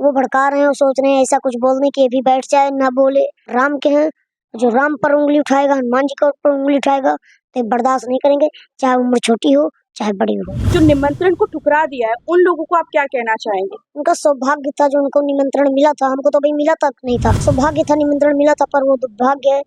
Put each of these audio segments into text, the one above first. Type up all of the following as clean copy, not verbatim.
वो भड़का रहे हैं, वो सोच रहे हैं ऐसा कुछ बोलने के भी बैठ जाए, ना बोले। राम के हैं, जो राम पर उंगली उठाएगा, हनुमान जी के ऊपर उंगली उठाएगा तो बर्दाश्त नहीं करेंगे, चाहे उम्र छोटी हो चाहे बड़ी हो। जो निमंत्रण को ठुकरा दिया है उन लोगों को आप क्या कहना चाहेंगे? उनका सौभाग्य था जो उनको निमंत्रण मिला था, हमको तो भाई मिला तक नहीं था। सौभाग्य था, निमंत्रण मिला था, पर वो दुर्भाग्य है।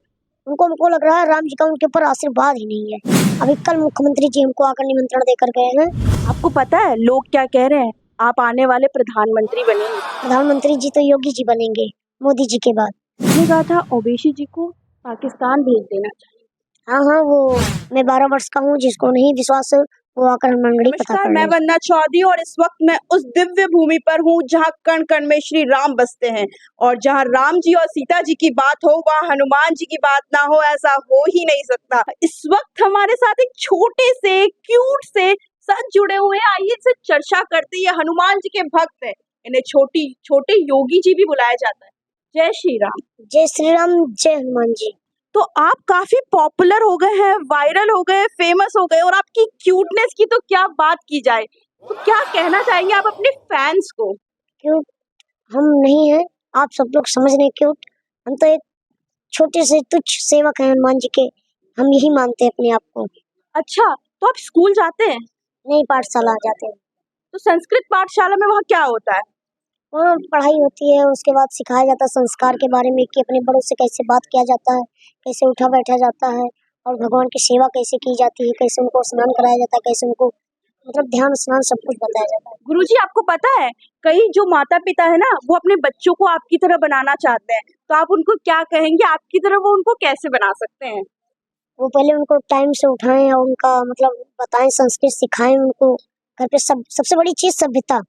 हमको लग रहा है राम जी का उनके ऊपर आशीर्वाद ही नहीं है। अभी कल मुख्यमंत्री जी हमको आकर निमंत्रण देकर गए हैं। आपको पता है लोग क्या कह रहे हैं? आप आने वाले प्रधानमंत्री बनेंगे। प्रधानमंत्री जी तो योगी जी बनेंगे, मोदी जी के बाद। उसने कहा था ओवैसी जी को पाकिस्तान भेज देना चाहिए। हाँ, वो मैं 12 वर्ष का हूँ, जिसको नहीं विश्वास वो आकर मंगड़ी पता नमस्कार, कर मैं ले। वंदना चौधरी और इस वक्त मैं उस दिव्य भूमि पर हूँ जहाँ कण कण में श्री राम बसते हैं और जहाँ राम जी और सीता जी की बात हो वहाँ हनुमान जी की बात ना हो, ऐसा हो ही नहीं सकता। इस वक्त हमारे साथ एक छोटे से क्यूट से सच जुड़े हुए हैं। आइए इनसे चर्चा करते हैं। हनुमान जी के भक्त हैं, इन्हें छोटे योगी जी भी बुलाया जाता है। जय श्री राम। जय श्री राम, जय हनुमान जी। तो आप काफी पॉपुलर हो गए हैं, वायरल हो गए, फेमस हो गए और आपकी क्यूटनेस की तो क्या बात की जाए। तो क्या कहना चाहेंगे आप अपने फैंस को? क्यों हम नहीं हैं, आप सब लोग समझ रहे हैं क्यूट। हम तो एक छोटे से तुच्छ सेवक हैं हनुमान जी के, हम यही मानते हैं अपने आप को। अच्छा, तो आप स्कूल जाते हैं? नहीं, पाठशाला जाते हैं। तो संस्कृत पाठशाला में वहाँ क्या होता है? वहाँ पढ़ाई होती है, उसके बाद सिखाया जाता है संस्कार के बारे में कि अपने बड़ों से कैसे बात किया जाता है, कैसे उठा बैठा जाता है और भगवान की सेवा कैसे की जाती है, कैसे उनको स्नान कराया जाता है, कैसे उनको मतलब ध्यान स्नान सब कुछ बताया जाता है। गुरुजी आपको पता है कई जो माता पिता है ना वो अपने बच्चों को आपकी तरह बनाना चाहते हैं, तो आप उनको क्या कहेंगे? आपकी तरह वो उनको कैसे बना सकते हैं? वो पहले उनको टाइम से उठाएं और उनका मतलब बताएं, संस्कृत सिखाएं उनको। घर पे सबसे बड़ी चीज सभ्यता।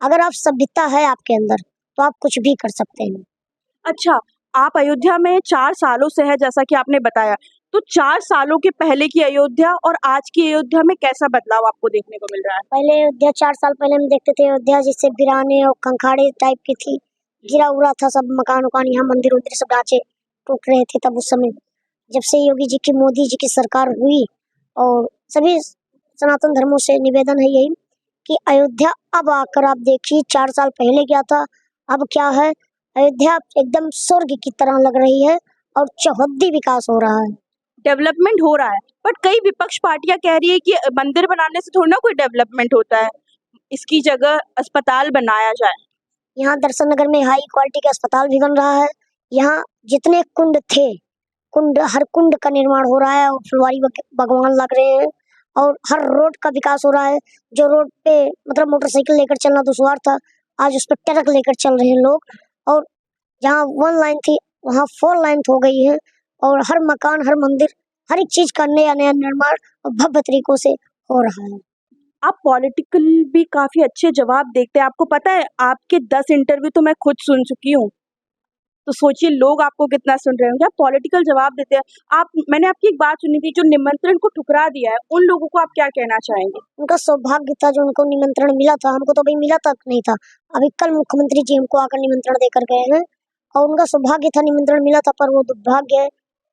अगर आप सभ्यता है आपके अंदर तो आप कुछ भी कर सकते हैं। अच्छा, आप अयोध्या में 4 सालों से है जैसा कि आपने बताया, तो 4 सालों के पहले की अयोध्या और आज की अयोध्या में कैसा बदलाव आपको देखने को मिल रहा है? पहले अयोध्या 4 साल पहले हम देखते थे अयोध्या जिससे वीराने और कंखाड़े टाइप की थी, गिरा उड़ा था सब मकान उकान, यहाँ मंदिर उंदिर सब ढांचे टूट रहे थे तब उस समय। जब से योगी जी की मोदी जी की सरकार हुई और सभी सनातन धर्मों से निवेदन है यही कि अयोध्या अब आकर आप देखिए 4 साल पहले क्या था, अब क्या है। अयोध्या एकदम स्वर्ग की तरह लग रही है और चौहद्दी विकास हो रहा है। डेवलपमेंट हो रहा है, बट कई विपक्ष पार्टियां कह रही है कि मंदिर बनाने से थोड़ी ना कोई डेवलपमेंट होता है, इसकी जगह अस्पताल बनाया जाए। यहाँ दर्शन नगर में हाई क्वालिटी का अस्पताल भी बन रहा है। यहाँ जितने कुंड थे, कुंड हर कुंड का निर्माण हो रहा है और फुलवारी भगवान लग रहे हैं और हर रोड का विकास हो रहा है। जो रोड पे मतलब मोटरसाइकिल लेकर चलना दुश्वार था, आज उस पर ट्रक लेकर चल रहे हैं लोग। और जहाँ 1 लाइन थी वहाँ 4 लाइन हो गई है और हर मकान, हर मंदिर, हर एक चीज का नया नया निर्माण और भव्य तरीकों से हो रहा है। आप पॉलिटिकल भी काफी अच्छे जवाब देते हैं। आपको पता है आपके 10 इंटरव्यू तो मैं खुद सुन चुकी हूँ, तो सोचिए लोग आपको कितना सुन रहे होंगे। आप पॉलिटिकल जवाब देते हैं। मैंने आपकी एक बात सुनी थी, जो निमंत्रण को ठुकरा दिया है उन लोगों को आप क्या कहना चाहेंगे? उनका सौभाग्य था जो उनको निमंत्रण मिला था, हमको तो भाई मिला तक नहीं था। अभी कल मुख्यमंत्री जी हमको आकर निमंत्रण देकर गए हैं और उनका सौभाग्य था, निमंत्रण मिला था, पर वो दुर्भाग्य है।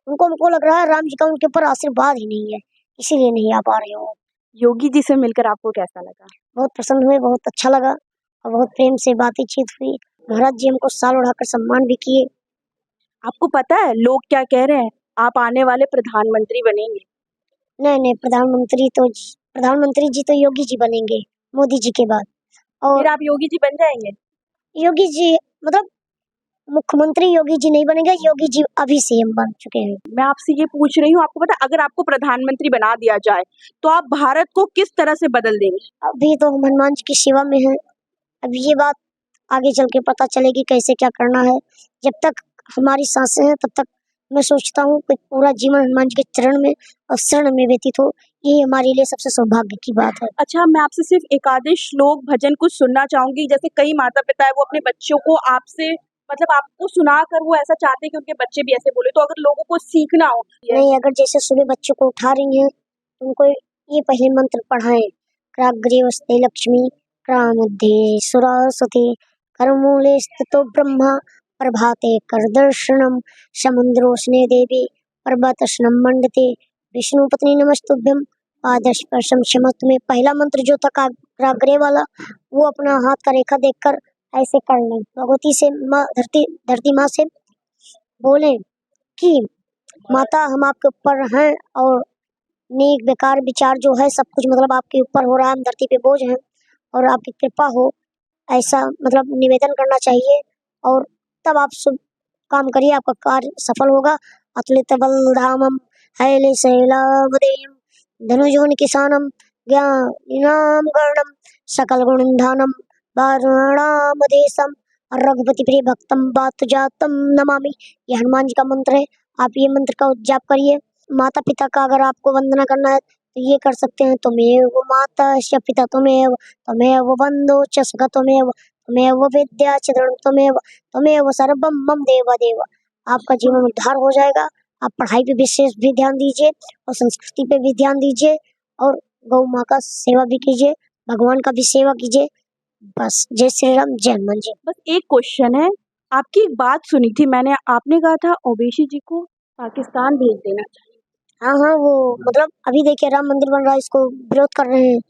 हमको लग रहा है राम जी का उनके ऊपर आशीर्वाद ही नहीं है, इसीलिए नहीं आ पा रहे हो। योगी जी से मिलकर आपको कैसा लगा? बहुत प्रसन्न हुए, बहुत अच्छा लगा और बहुत प्रेम से बातचीत हुई। महाराज जी हमको साल ओढ़ाकर सम्मान भी किए। आपको पता है लोग क्या कह रहे हैं? आप आने वाले प्रधानमंत्री बनेंगे। नहीं, प्रधानमंत्री जी तो योगी जी बनेंगे, मोदी जी के बाद। और फिर आप योगी जी बन जाएंगे? योगी जी मतलब मुख्यमंत्री योगी जी नहीं बनेंगे, योगी जी अभी सीएम बन चुके हैं। मैं आपसे ये पूछ रही हूँ, आपको पता है अगर आपको प्रधानमंत्री बना दिया जाए तो आप भारत को किस तरह से बदल देंगे? अभी तो हम हनुमान जी की सेवा में हैं। अब ये बात आगे चल के पता चलेगी कैसे क्या करना है। जब तक हमारी सांसें हैं तब तक मैं सोचता हूँ कि पूरा जीवन हनुमान जी के चरण में और शरण में व्यतीत हो, यही हमारे लिए सबसे सौभाग्य की बात है। अच्छा, मैं आपसे सिर्फ एक आधे श्लोक भजन कुछ सुनना चाहूंगी। जैसे कई माता पिता है वो अपने बच्चों को आपसे मतलब आपको सुनाकर वो ऐसा चाहते हैं कि उनके बच्चे भी ऐसे बोले, तो अगर लोगों को सीखना हो। नहीं, अगर जैसे सुबह बच्चों को उठा रही हैं तो उनको ये पहले मंत्र पढ़ाएं। क्राग्रे वस्ते लक्ष्मी क्रामध्ये सरस्वती करमूले स्थितो ब्रह्मा प्रभाते करदर्शनम समुद्रोष्णे देवी पर्वतस्नं मंडते विष्णु पत्नी नमस्तुभ्यम पादस्पर्शम क्षमस्व में। पहला मंत्र जो था क्राग्रे वाला, वो अपना हाथ का रेखा देखकर ऐसे कर लें। भगवती से माँ धरती माँ से बोलें कि माता हम आपके ऊपर हैं और नेक बेकार विचार जो है सब कुछ मतलब आपके ऊपर हो रहा है, हम धरती पे बोझ हैं और आपकी कृपा हो, ऐसा मतलब निवेदन करना चाहिए और तब आप शुभ काम करिए, आपका कार्य सफल होगा। अतुलित बलधामम हैलेशैलावदेयं धनुजोन किसानम ज्ञानिनाम गणम सकल गुणधानम वारुणामदेशम रघुपति प्रिय भक्तम वातुजातम नमामि। ये हनुमान जी का मंत्र है, आप ये मंत्र का उच्चाप करिए। माता पिता का अगर आपको वंदना करना है तो ये कर सकते हैं, त्वमेव माता च पिता त्वमेव बंधु च सखा त्वमेव विद्या च द्रविणं त्वमेव सर्वं मम देव देव। आपका जीवन उद्धार हो जाएगा। आप पढ़ाई पे विशेष भी ध्यान दीजिए और संस्कृति पे भी ध्यान दीजिए और गौ माँ का सेवा भी कीजिए, भगवान का भी सेवा कीजिए। बस जय श्री राम, जय हनुमान जी। बस एक क्वेश्चन है, आपकी एक बात सुनी थी मैंने, आपने कहा था ओवैसी जी को पाकिस्तान भेज देना चाहिए। हाँ हाँ, वो मतलब अभी देखिए राम मंदिर बन रहा है, इसको विरोध कर रहे हैं,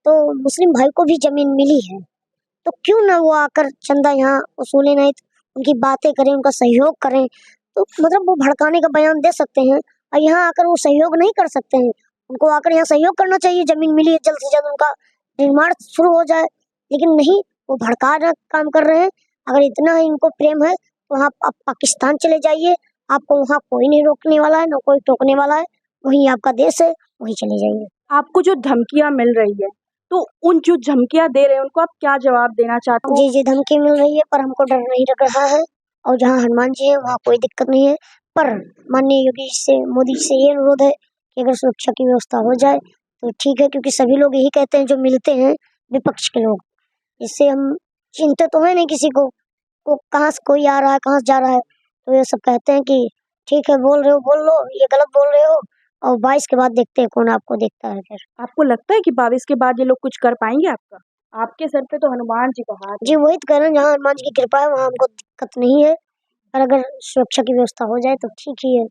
तो मुस्लिम भाई को भी जमीन मिली है, तो क्यों ना वो आकर चंदा यहाँ वसूले, नहीं तो उनकी बातें करें, उनका सहयोग करें। तो मतलब वो भड़काने का बयान दे सकते हैं और यहाँ आकर वो सहयोग नहीं कर सकते हैं। उनको आकर यहाँ सहयोग करना चाहिए, जमीन मिली है, जल्द से जल्द उनका निर्माण शुरू हो जाए, लेकिन नहीं, वो भड़का काम कर रहे हैं। अगर इतना ही इनको प्रेम है तो आप पाकिस्तान चले जाइए, आपको वहाँ कोई नहीं रोकने वाला है, ना कोई टोकने वाला है, वहीं आपका देश है, वहीं चले जाइए। आपको जो धमकियां मिल रही है, तो उन जो धमकियां दे रहे हैं उनको आप क्या जवाब देना चाहते हो? जी जी, धमकी मिल रही है पर हमको डर नहीं लग रहा है और जहाँ हनुमान जी है वहाँ कोई दिक्कत नहीं है। पर माननीय योगी जी से, मोदी जी से ये अनुरोध है कि अगर सुरक्षा की व्यवस्था हो जाए तो ठीक है, क्योंकि सभी लोग यही कहते हैं जो मिलते हैं विपक्ष के लोग। इससे हम चिंतित तो है नहीं किसी को कहाँ से कोई आ रहा है, कहाँ से जा रहा है, तो ये सब कहते हैं कि ठीक है, बोल रहे हो बोल लो, ये गलत बोल रहे हो, और 22 के बाद देखते हैं कौन आपको देखता है फिर। आपको लगता है कि 22 के बाद ये लोग कुछ कर पाएंगे? आपके सर पे तो हनुमान जी का हाथ है। जी वही तो कह रहे हैं, जहाँ हनुमान जी की कृपा है वहाँ हमको दिक्कत नहीं है, और अगर सुरक्षा की व्यवस्था हो जाए तो ठीक ही है।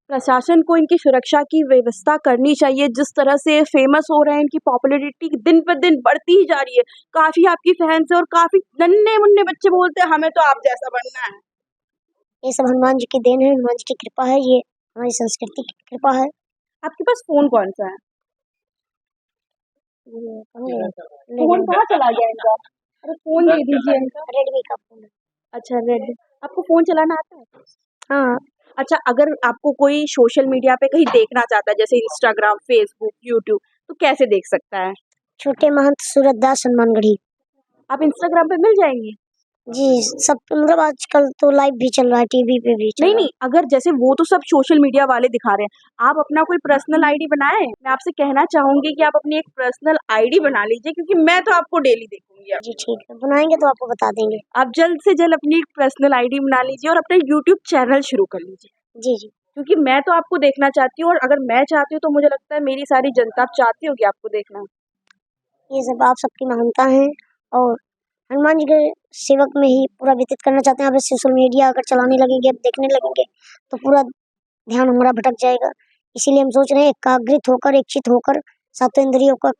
प्रशासन को इनकी सुरक्षा की व्यवस्था करनी चाहिए। जिस तरह से फेमस हो रहे हैं, इनकी पॉपुलैरिटी दिन पर दिन बढ़ती ही जा रही है। काफी आपकी फैंस है और काफी नन्हे मुन्ने बच्चे बोलते हैं हमें तो आप जैसा बनना है। ये सब हनुमान जी की देन है, हनुमान जी की कृपा है, ये हमारी संस्कृति की कृपा है। आपके पास फोन कौन सा है? फोन कहाँ चला गया इनका? अरे फोन दे दीजिए इनका। रेडमी का फोन है। अच्छा, रेड। आपको फोन चलाना आता है? हाँ। अच्छा, अगर आपको कोई सोशल मीडिया पे कहीं देखना चाहता है, जैसे इंस्टाग्राम, फेसबुक, यूट्यूब, तो कैसे देख सकता है? छोटे महंत सूरतदास हनुमानगढ़ी। आप इंस्टाग्राम पे मिल जाएंगे? जी, सब मतलब आजकल तो लाइव भी चल रहा है, टीवी पे भी चल नहीं रहा है। नहीं, अगर जैसे वो तो सब सोशल मीडिया वाले दिखा रहे हैं, आप अपना कोई पर्सनल आईडी बनाए। मैं आपसे कहना चाहूंगी कि आप अपनी एक पर्सनल आईडी बना लीजिए, क्योंकि मैं तो आपको डेली देखूंगी अब। जी ठीक है, बनाएंगे तो आपको बता देंगे। आप जल्द से जल्द अपनी एक पर्सनल आईडी बना लीजिए और अपना यूट्यूब चैनल शुरू कर लीजिए, जी जी, क्योंकि मैं तो आपको देखना चाहती हूँ और अगर मैं चाहती हूँ तो मुझे लगता है मेरी सारी जनता चाहती होगी आपको देखना। ये सब आप सबकी महानता है और हनुमान जी के सेवक में ही पूरा व्यतीत करना चाहते हैं। अब सोशल मीडिया अगर चलाने लगेंगे, अब देखने लगेंगे तो पूरा ध्यान हमारा भटक जाएगा। इसीलिए हम सोच रहे हैं एकाग्रित होकर, इच्छित होकर, सातों इंद्रियों का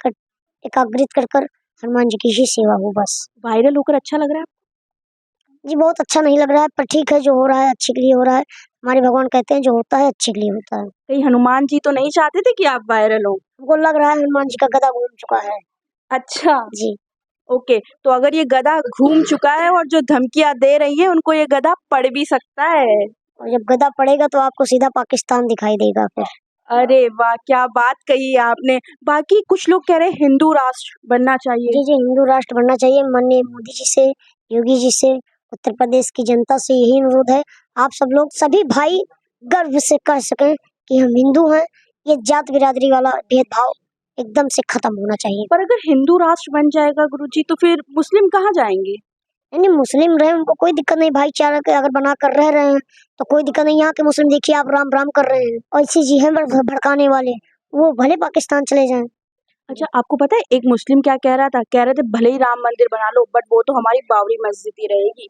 एकाग्रित कर कर हनुमान जी की ही सेवा हो बस। वायरल होकर अच्छा लग रहा है? जी बहुत अच्छा नहीं लग रहा है, पर ठीक है, जो हो रहा है अच्छे के लिए हो रहा है। हमारे भगवान कहते हैं जो होता है अच्छे के लिए होता है। कहीं हनुमान जी तो नहीं चाहते थे कि आप वायरल हो? हमको लग रहा है हनुमान जी का गदा घूम चुका है। अच्छा, जी, ओके। तो अगर ये गधा घूम चुका है और जो धमकियां दे रही है उनको ये गधा पड़ भी सकता है। और जब गदा पड़ेगा तो आपको सीधा पाकिस्तान दिखाई देगा फिर। अरे वाह, क्या बात कही है आपने। बाकी कुछ लोग कह रहे हैं हिंदू राष्ट्र बनना चाहिए। जी जी, हिंदू राष्ट्र बनना चाहिए। माननीय मोदी जी से, योगी जी से, उत्तर प्रदेश की जनता से यही अनुरोध है, आप सब लोग सभी भाई गर्व से कह सकें कि हम हिंदू हैं। ये जात बिरादरी वाला भेदभाव एकदम से खत्म होना चाहिए। पर अगर हिंदू राष्ट्र बन जाएगा गुरुजी, तो फिर मुस्लिम कहाँ जाएंगे? यानी मुस्लिम रहे, उनको कोई दिक्कत नहीं, भाईचारा के अगर बना कर रह रहे हैं तो कोई दिक्कत नहीं। यहाँ के मुस्लिम देखिए आप राम राम कर रहे हैं, और ऐसी जी हैं भड़काने वाले, वो भले पाकिस्तान चले जाएं। अच्छा, आपको पता है एक मुस्लिम क्या कह रहा था? कह रहे थे भले ही राम मंदिर बना लो, बट वो तो हमारी बाबरी मस्जिद ही रहेगी।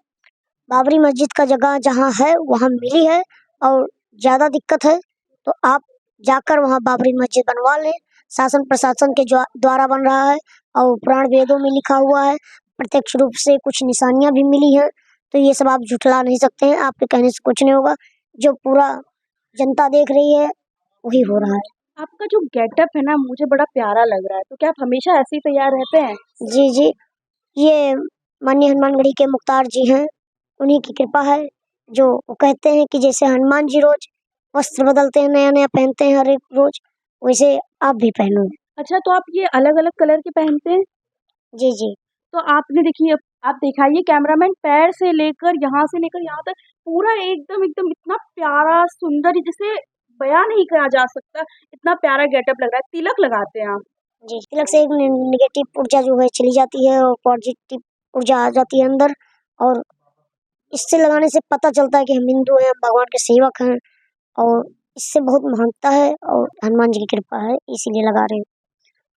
बाबरी मस्जिद का जगह जहाँ है वहाँ मिली है, और ज्यादा दिक्कत है तो आप जाकर वहाँ बाबरी मस्जिद बनवा लें। शासन प्रशासन के द्वारा बन रहा है और पुराण वेदों में लिखा हुआ है, प्रत्यक्ष रूप से कुछ निशानियां भी मिली हैं, तो ये सब आप झुठला नहीं सकते हैं। आपके कहने से कुछ नहीं होगा, जो पूरा जनता देख रही है वही हो रहा है। आपका जो गेटअप है ना मुझे बड़ा प्यारा लग रहा है, तो क्या आप हमेशा ऐसे ही तैयार रहते हैं? जी जी, ये माननीय हनुमानगढ़ी के मुख्तार जी हैं, उन्हीं की कृपा है। जो वो कहते हैं कि जैसे हनुमान जी रोज वस्त्र बदलते हैं, नया नया पहनते हैं हर एक रोज, वैसे आप भी पहनो। अच्छा, तो आप ये अलग-अलग कलर के पहनते हैं? जी जी। तो आपने देखिए आप दिखाइए कैमरामैन, पैर से लेकर यहाँ से लेकर यहाँ तक पूरा एकदम एकदम इतना प्यारा सुंदर जिसे बयान नहीं करा जा सकता, इतना प्यारा गेटअप लग रहा है। तिलक लगाते हैं आप? जी, तिलक से एक नेगेटिव ऊर्जा जो है चली जाती है और पॉजिटिव ऊर्जा आ जाती है अंदर, और इससे लगाने से पता चलता है कि हम हिंदू हैं, भगवान के सेवक हैं, और इससे बहुत महानता है और हनुमान जी की कृपा है, इसीलिए लगा रहे हैं।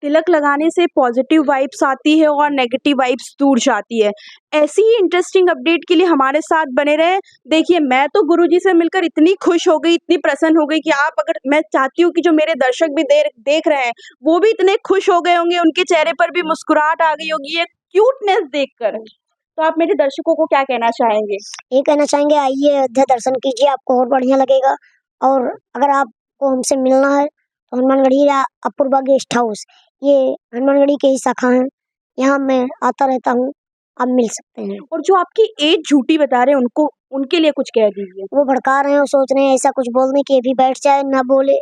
तिलक लगाने से पॉजिटिव वाइब्स आती है और नेगेटिव वाइब्स दूर जाती है। ऐसी ही इंटरेस्टिंग अपडेट के लिए हमारे साथ बने रहें। देखिए, मैं तो गुरुजी से मिलकर इतनी खुश हो गई, इतनी प्रसन्न हो गई कि आप अगर मैं चाहती हूँ कि जो मेरे दर्शक भी देख रहे हैं, वो भी इतने खुश हो गए होंगे, उनके चेहरे पर भी मुस्कुराहट आ गई होगी ये क्यूटनेस देखकर। तो आप मेरे दर्शकों को क्या कहना चाहेंगे? ये कहना चाहेंगे, आइए अयोध्या दर्शन कीजिए, आपको और बढ़िया लगेगा। और अगर आपको हमसे मिलना है तो हनुमानगढ़ी या अपूर्वा गेस्ट हाउस, ये हनुमानगढ़ी के ही शाखा हैं, यहाँ मैं आता रहता हूँ, आप मिल सकते हैं। और जो आपकी एज झूठी बता रहे हैं उनको, उनके लिए कुछ कह दीजिए। वो भड़का रहे हैं और सोच रहे हैं ऐसा कुछ बोलने की, अभी बैठ जाए ना बोले,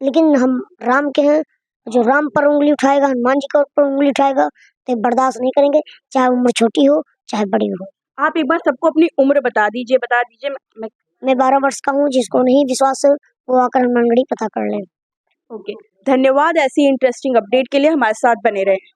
लेकिन हम राम के हैं। जो राम पर उंगली उठाएगा, हनुमान जी के ऊपर उंगली उठाएगा, तो बर्दाश्त नहीं करेंगे, चाहे उम्र छोटी हो चाहे बड़ी हो। आप एक बार सबको अपनी उम्र बता दीजिए। मैं 12 वर्ष का हूँ, जिसको नहीं विश्वास है वो आकर हनुमानगढ़ी पता कर ले। ओके, धन्यवाद ऐसी इंटरेस्टिंग अपडेट के लिए हमारे साथ बने रहें।